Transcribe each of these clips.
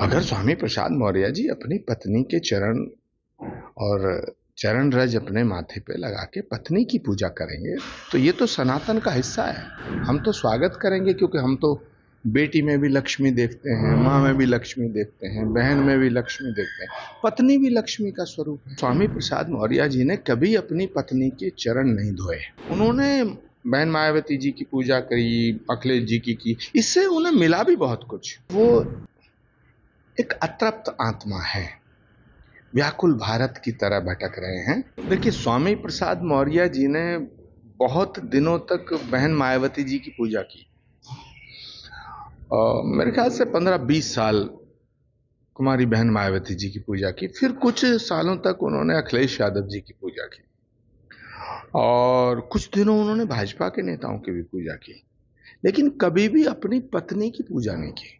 अगर स्वामी प्रसाद मौर्य जी अपनी पत्नी के चरण और चरण रज अपने माथे पे लगा के पत्नी की पूजा करेंगे तो ये तो सनातन का हिस्सा है। हम तो स्वागत करेंगे, क्योंकि हम तो बेटी में भी लक्ष्मी देखते हैं, माँ में भी लक्ष्मी देखते हैं, बहन में भी लक्ष्मी देखते हैं, पत्नी भी लक्ष्मी का स्वरूप है। स्वामी प्रसाद मौर्य जी ने कभी अपनी पत्नी के चरण नहीं धोए। उन्होंने बहन मायावती जी की पूजा करी, अखिलेश जी की, इससे उन्हें मिला भी बहुत कुछ। वो एक अतृप्त आत्मा है, व्याकुल भारत की तरह भटक रहे हैं। देखिए, स्वामी प्रसाद मौर्य जी ने बहुत दिनों तक बहन मायावती जी की पूजा की। मेरे ख्याल से 15-20 साल कुमारी बहन मायावती जी की पूजा की। फिर कुछ सालों तक उन्होंने अखिलेश यादव जी की पूजा की, और कुछ दिनों उन्होंने भाजपा के नेताओं की भी पूजा की, लेकिन कभी भी अपनी पत्नी की पूजा नहीं की।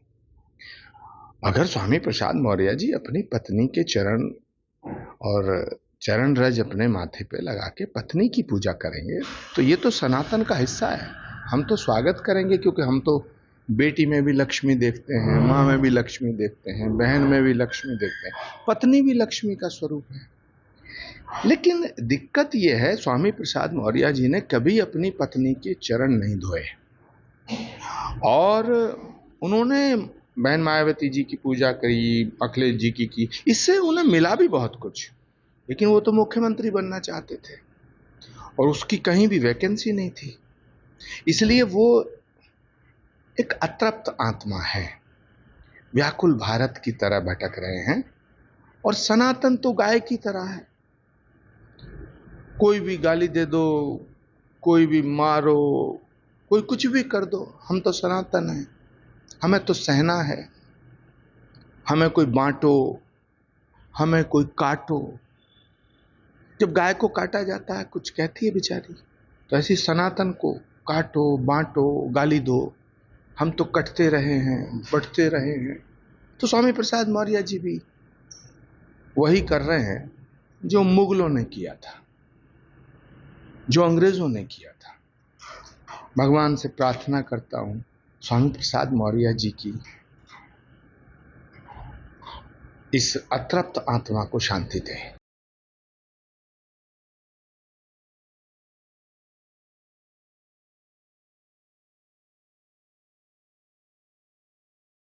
अगर स्वामी प्रसाद मौर्य जी अपनी पत्नी के चरण और चरण रज अपने माथे पे लगा के पत्नी की पूजा करेंगे तो ये तो सनातन का हिस्सा है। हम तो स्वागत करेंगे, क्योंकि हम तो बेटी में भी लक्ष्मी देखते हैं, माँ में भी लक्ष्मी देखते हैं, बहन में भी लक्ष्मी देखते हैं, पत्नी भी लक्ष्मी का स्वरूप है। लेकिन दिक्कत यह है, स्वामी प्रसाद मौर्य जी ने कभी अपनी पत्नी के चरण नहीं धोए, और उन्होंने बहन मायावती जी की पूजा करी, अखिलेश जी की, इससे उन्हें मिला भी बहुत कुछ। लेकिन वो तो मुख्यमंत्री बनना चाहते थे और उसकी कहीं भी वैकेंसी नहीं थी, इसलिए वो एक अतृप्त आत्मा है, व्याकुल भारत की तरह भटक रहे हैं। और सनातन तो गाय की तरह है, कोई भी गाली दे दो, कोई भी मारो, कोई कुछ भी कर दो, हम तो सनातन हैं, हमें तो सहना है। हमें कोई बांटो, हमें कोई काटो। जब गाय को काटा जाता है कुछ कहती है बेचारी, तो ऐसी सनातन को काटो, बांटो, गाली दो, हम तो कटते रहे हैं, बढ़ते रहे हैं। तो स्वामी प्रसाद मौर्य जी भी वही कर रहे हैं जो मुगलों ने किया था, जो अंग्रेजों ने किया था। भगवान से प्रार्थना करता हूं स्वामी प्रसाद मौर्य जी की इस अतृप्त आत्मा को शांति दे।